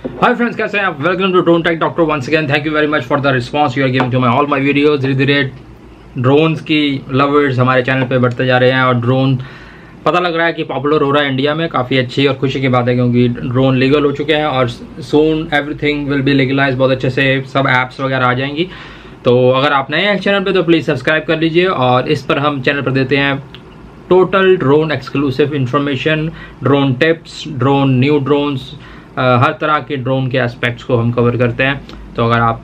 Hi friends, कैसे हैं आप? Welcome to drone tech doctor once again. Thank you very much for the response you are giving to my all my videos. धीरे धीरे drones की lovers हमारे channel पे बढ़ते जा रहे हैं और ड्रोन पता लग रहा है कि पॉपुलर हो रहा है इंडिया में। काफ़ी अच्छी और खुशी की बात है क्योंकि ड्रोन लीगल हो चुके हैं और सून एवरीथिंग विल बी लीगलाइज। बहुत अच्छे से सब ऐप्स वगैरह आ जाएंगी। तो अगर आप नए हैं चैनल पे तो प्लीज़ सब्सक्राइब कर लीजिए। और इस पर हम चैनल पर देते हैं total drone exclusive information, drone tips, drone new drones, हर तरह के ड्रोन के एस्पेक्ट्स को हम कवर करते हैं। तो अगर आप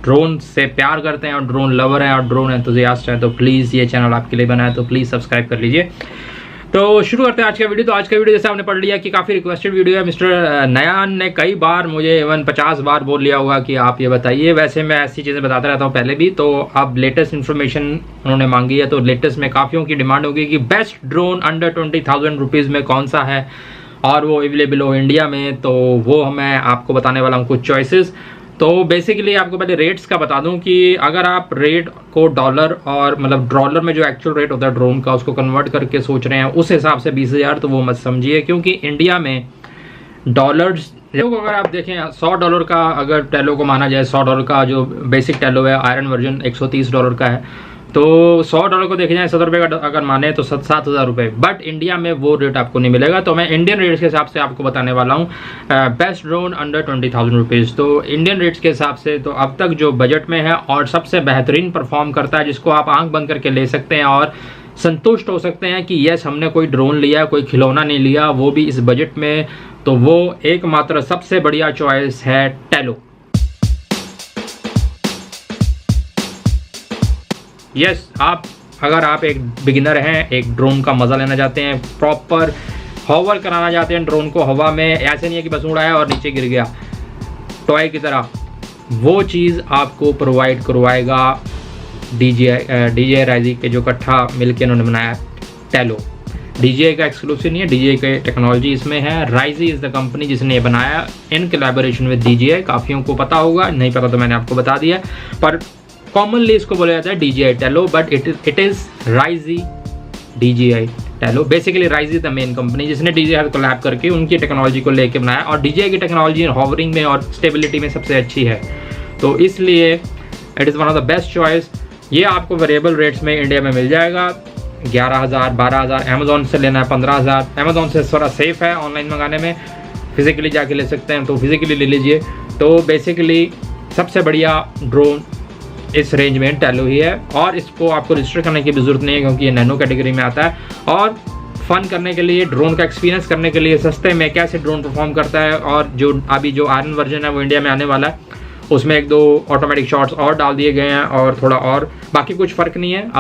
ड्रोन से प्यार करते हैं और ड्रोन लवर हैं और ड्रोन एंथुसियास्ट हैं तो प्लीज़ ये चैनल आपके लिए बना है, तो प्लीज़ सब्सक्राइब कर लीजिए। तो शुरू करते हैं आज का वीडियो। तो आज का वीडियो जैसे आपने पढ़ लिया कि काफ़ी रिक्वेस्टेड वीडियो है। मिस्टर नयान ने कई बार मुझे इवन 50 बार बोल लिया होगा कि आप ये बताइए। वैसे मैं ऐसी चीज़ें बताता रहता हूँ पहले भी। तो अब लेटेस्ट इन्फॉर्मेशन उन्होंने मांगी है, तो लेटेस्ट में काफ़ियों की डिमांड होगी कि बेस्ट ड्रोन अंडर 20,000 रुपीज़ में कौन सा है और वो अवेलेबल हो इंडिया में। तो वो मैं आपको बताने वाला हूँ कुछ चॉइसेस। तो बेसिकली आपको पहले रेट्स का बता दूं कि अगर आप रेट को डॉलर और मतलब डॉलर में जो एक्चुअल रेट होता है ड्रोन का उसको कन्वर्ट करके सोच रहे हैं उस हिसाब से 20,000 तो वो मत समझिए, क्योंकि इंडिया में डॉलर्स अगर आप देखें $100 का अगर टेलो को माना जाए, $100 का जो बेसिक टेलो है आयरन वर्जन $130 का है। तो $100 को देखे जाए 70 रुपये का अगर माने तो 7,000 रुपये। बट इंडिया में वो रेट आपको नहीं मिलेगा। तो मैं इंडियन रेट्स के हिसाब से आपको बताने वाला हूँ बेस्ट ड्रोन अंडर 20,000 रुपीज़। तो इंडियन रेट्स के हिसाब से तो अब तक जो बजट में है और सबसे बेहतरीन परफॉर्म करता है, जिसको आप आंख बंद करके ले सकते हैं और संतुष्ट हो सकते हैं कि यस हमने कोई ड्रोन लिया, कोई खिलौना नहीं लिया, वो भी इस बजट में, तो वो एकमात्र सबसे बढ़िया चॉइस है टेलो। यस अगर आप एक बिगिनर हैं, एक ड्रोन का मज़ा लेना चाहते हैं, प्रॉपर हॉवर कराना चाहते हैं ड्रोन को हवा में, ऐसे नहीं है कि बस उड़ाया और नीचे गिर गया टॉय की तरह, वो चीज़ आपको प्रोवाइड करवाएगा डीजे राइजी के जो इकट्ठा मिलकर उन्होंने बनाया टेलो। डीजे का एक्सक्लूसिव नहीं है, डीजे के टेक्नोलॉजी इसमें है। राइजी इज़ द कंपनी जिसने ये बनाया इन कोलैबोरेशन विद डीजे। काफ़ियों को पता होगा, नहीं पता तो मैंने आपको बता दिया, पर कॉमनली इसको बोला जाता है DJI Tello, but it is Ryze DJI Tello. Basically Ryze the main company जिसने DJI को लैब करके उनकी टेक्नोलॉजी को लेके बनाया, और DJI की टेक्नोलॉजी हॉवरिंग में और स्टेबिलिटी में सबसे अच्छी है। तो इसलिए it is one of the best choice. ये आपको वेरिएबल रेट्स में इंडिया में मिल जाएगा। 11,000 12,000, अमेजोन से लेना है 15,000। अमेजोन से थोड़ा सेफ़ है ऑनलाइन मंगाने में, फिजिकली जाके ले सकते हैं तो फिजिकली ले लीजिए। तो बेसिकली सबसे बढ़िया ड्रोन इस रेंज में टेलो ही है, और इसको आपको रजिस्टर करने की भी जरूरत नहीं है क्योंकि ये नैनो कैटेगरी में आता है। और फन करने के लिए, ड्रोन का एक्सपीरियंस करने के लिए, सस्ते में कैसे ड्रोन परफॉर्म करता है, और जो अभी जो आयरन वर्जन है वो इंडिया में आने वाला है, उसमें 1-2 ऑटोमेटिक शॉट्स और डाल दिए गए हैं और थोड़ा और, बाकी कुछ फ़र्क नहीं है।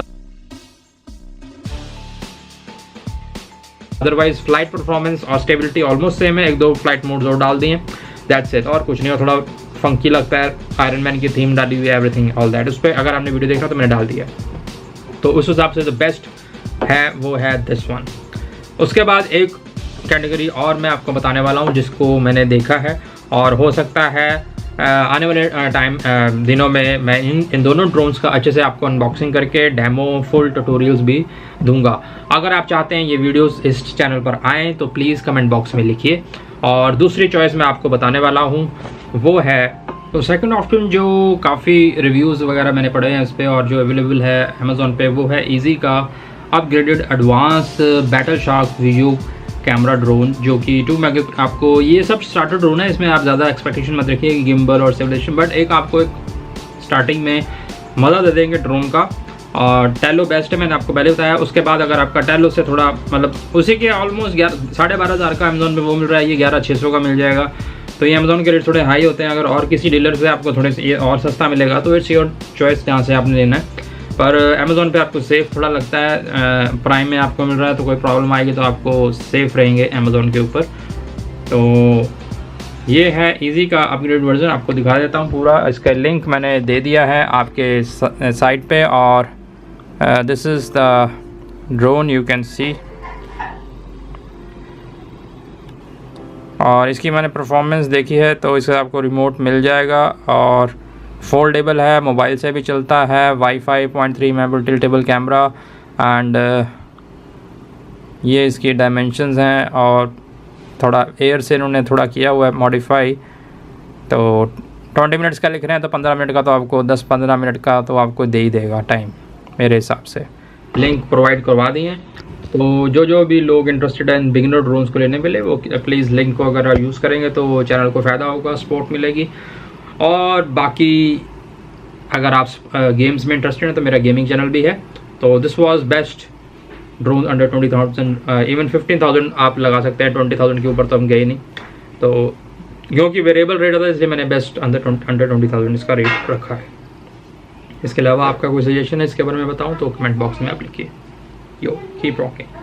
अदरवाइज फ्लाइट परफॉर्मेंस और स्टेबिलिटी ऑलमोस्ट सेम है। 1-2 फ्लाइट मोड्स और डाल दिए, दैट्स इट, और कुछ नहीं। और थोड़ा फंकी लगता है, आयरन मैन की थीम डाली हुई है, एवरीथिंग ऑल दैट। उस पर अगर आपने वीडियो देखा तो मैंने डाल दिया। तो उस हिसाब से जो बेस्ट है वो है दिस वन। उसके बाद एक कैटेगरी और मैं आपको बताने वाला हूँ जिसको मैंने देखा है, और हो सकता है आने वाले दिनों में मैं इन दोनों ड्रोन्स का अच्छे से आपको अनबॉक्सिंग करके डेमो फुल ट्यूटोरियल्स भी दूंगा। अगर आप चाहते हैं ये वीडियोस इस चैनल पर आएँ तो प्लीज़ कमेंट बॉक्स में लिखिए। और दूसरी चॉइस मैं आपको बताने वाला हूँ वो है, तो सेकंड ऑप्शन जो काफ़ी रिव्यूज़ वगैरह मैंने पढ़े हैं इस पर और जो अवेलेबल है अमेज़ॉन पे, वो है ईजी का upgraded advance battle shark view camera drone, जो कि 2 मेगा। आपको ये सब स्टार्टर ड्रोन है, इसमें आप ज़्यादा एक्सपेक्टेशन मत रखिए गिम्बल और स्टेबलाइजेशन, बट एक आपको एक स्टार्टिंग में मज़ा दे देंगे ड्रोन का। और टेलो बेस्ट है, मैंने आपको पहले बताया। उसके बाद अगर आपका टेलो से थोड़ा मतलब उसी के ऑलमोस्ट 12,500 का अमेज़ॉन पे वो मिल रहा है, ये 11,600 का मिल जाएगा। तो ये अमेज़ॉन के रेट थोड़े हाई होते हैं। अगर और किसी डीलर से आपको थोड़े से ये और सस्ता मिलेगा तो इट्स योर चॉइस जहाँ से आपने लेना है। पर अमेज़ॉन पे आपको सेफ़ थोड़ा लगता है, प्राइम में आपको मिल रहा है तो कोई प्रॉब्लम आएगी तो आपको सेफ़ रहेंगे अमेज़ॉन के ऊपर। तो ये है ईजी का अपग्रेड वर्जन, आपको दिखा देता हूँ पूरा। इसका लिंक मैंने दे दिया है आपके साइट पे, और this is the drone you can see. और इसकी मैंने परफॉर्मेंस देखी है, तो इससे आपको रिमोट मिल जाएगा और फोल्डेबल है, मोबाइल से भी चलता है, wifi 0.3 megapixel tiltable camera, and ये इसकी डायमेंशंस हैं। और थोड़ा एयर से इन्होंने थोड़ा किया हुआ है मॉडिफाई, तो 20 मिनट्स का लिख रहे हैं तो 15 मिनट का तो आपको 10-15 मिनट का तो आपको दे ही देगा टाइम मेरे हिसाब से। लिंक प्रोवाइड करवा दिए हैं, तो जो भी लोग इंटरेस्टेड हैं बिगिनर ड्रोन्स को लेने के लिए वो प्लीज़ लिंक को अगर यूज़ करेंगे तो चैनल को फ़ायदा होगा, सपोर्ट मिलेगी। और बाकी अगर आप गेम्स में इंटरेस्टेड हैं तो मेरा गेमिंग चैनल भी है। तो this was best drone under 20,000, even 15,000 आप लगा सकते हैं, 20,000 के ऊपर तो हम गए नहीं, तो क्योंकि वेरिएबल रेट था इसलिए मैंने बेस्ट अंडर 20,000 इसका रेट रखा है। इसके अलावा आपका कोई सजेशन है इसके बारे में बताऊं तो कमेंट बॉक्स में आप लिखिए। यो कीप रॉकिंग।